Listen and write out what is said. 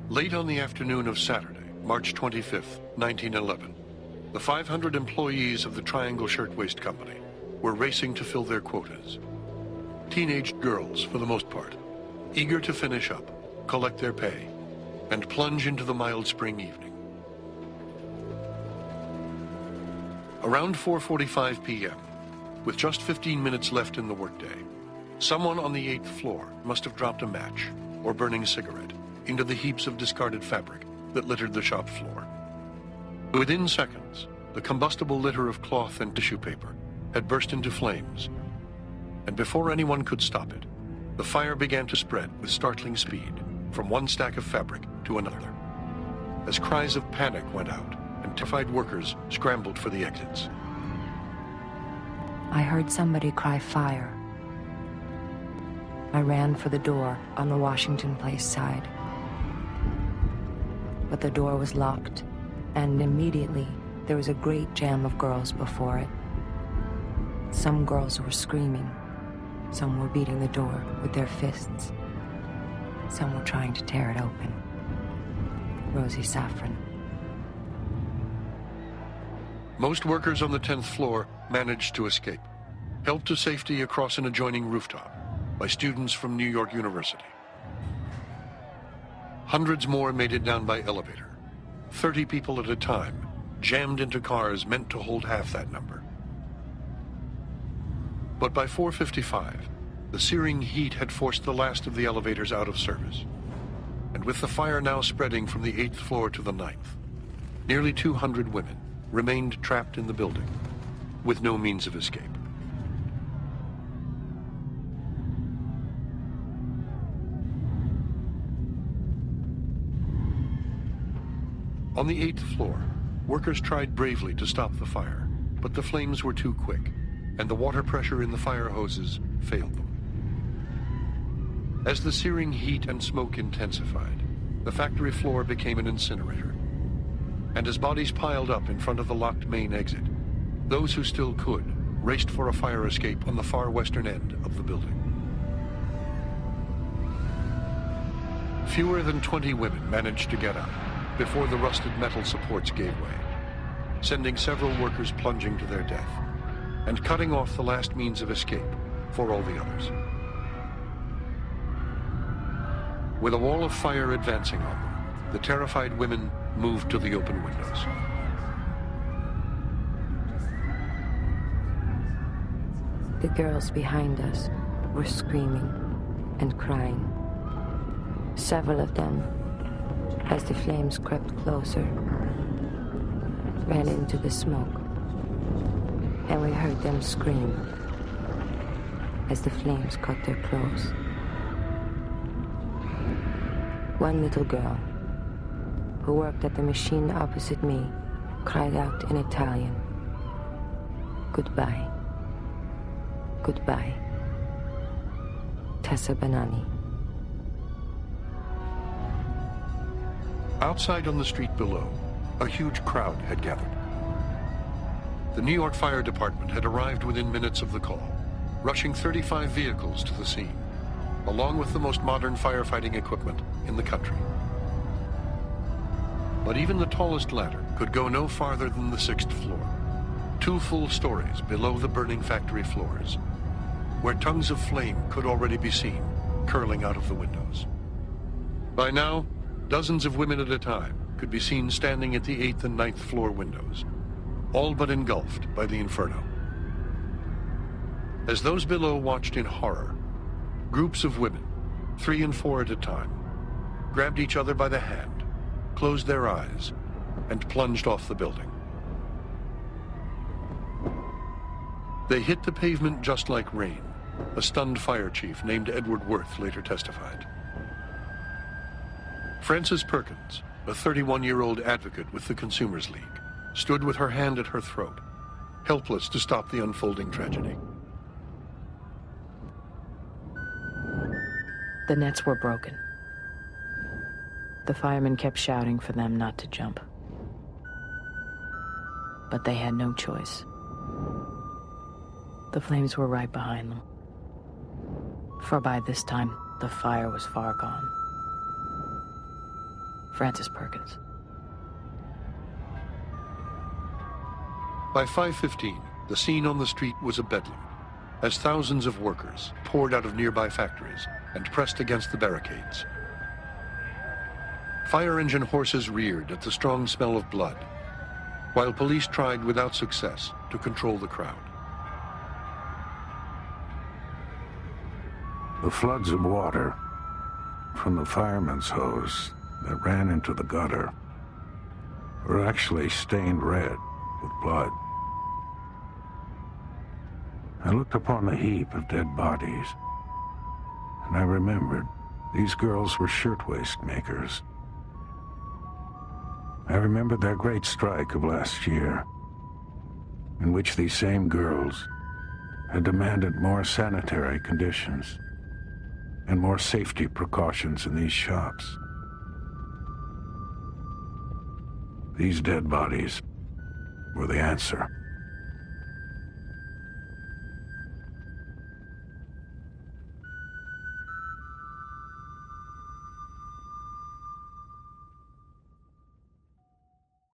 Late on the afternoon of Saturday, March 25th, 1911, the 500 employees of the Triangle Shirtwaist Company were racing to fill their quotas. Teenage girls, for the most part, eager to finish up, collect their pay, and plunge into the mild spring evening. Around 4:45 p.m., with just 15 minutes left in the workday, someone on the 8th floor must have dropped a match or burning cigarette into the heaps of discarded fabric that littered the shop floor. Within seconds, the combustible litter of cloth and tissue paper had burst into flames, and before anyone could stop it, the fire began to spread with startling speed from one stack of fabric to another, as cries of panic went out and terrified workers scrambled for the exits. I heard somebody cry fire. I ran for the door on the Washington Place side. But the door was locked, and immediately there was a great jam of girls before it. Some girls were screaming. Some were beating the door with their fists. Some were trying to tear it open. Rosie Safran. Most workers on the 10th floor managed to escape, helped to safety across an adjoining rooftop by students from New York University. Hundreds more made it down by elevator, 30 people at a time, jammed into cars meant to hold half that number. But by 4:55, the searing heat had forced the last of the elevators out of service. And with the fire now spreading from the 8th floor to the 9th, nearly 200 women remained trapped in the building with no means of escape. On the 8th floor, workers tried bravely to stop the fire, but the flames were too quick, and the water pressure in the fire hoses failed them. As the searing heat and smoke intensified, the factory floor became an incinerator. And as bodies piled up in front of the locked main exit, those who still could raced for a fire escape on the far western end of the building. Fewer than 20 women managed to get out before the rusted metal supports gave way, sending several workers plunging to their death and cutting off the last means of escape for all the others. With a wall of fire advancing on them, the terrified women moved to the open windows. The girls behind us were screaming and crying. Several of them, as the flames crept closer, ran into the smoke, and we heard them scream as the flames cut their clothes. One little girl, who worked at the machine opposite me, cried out in Italian, "Goodbye. Goodbye. Tessa Banani." Outside on the street below, a huge crowd had gathered. The New York Fire Department had arrived within minutes of the call, rushing 35 vehicles to the scene, along with the most modern firefighting equipment in the country. But even the tallest ladder could go no farther than the 6th floor, 2 full stories below the burning factory floors, where tongues of flame could already be seen curling out of the windows. By now, dozens of women at a time could be seen standing at the 8th and 9th floor windows, all but engulfed by the inferno. As those below watched in horror, groups of women, 3 and 4 at a time, grabbed each other by the hand, closed their eyes, and plunged off the building. They hit the pavement just like rain, a stunned fire chief named Edward Worth later testified. Frances Perkins, a 31-year-old advocate with the Consumers League, stood with her hand at her throat, helpless to stop the unfolding tragedy. The nets were broken. The firemen kept shouting for them not to jump. But they had no choice. The flames were right behind them. For by this time, the fire was far gone. Francis Perkins. By 5:15, the scene on the street was a bedlam, as thousands of workers poured out of nearby factories and pressed against the barricades. Fire engine horses reared at the strong smell of blood, while police tried without success to control the crowd. The floods of water from the fireman's hose that ran into the gutter were actually stained red with blood. I looked upon the heap of dead bodies, and I remembered these girls were shirtwaist makers. I remembered their great strike of last year, in which these same girls had demanded more sanitary conditions and more safety precautions in these shops. These dead bodies were the answer.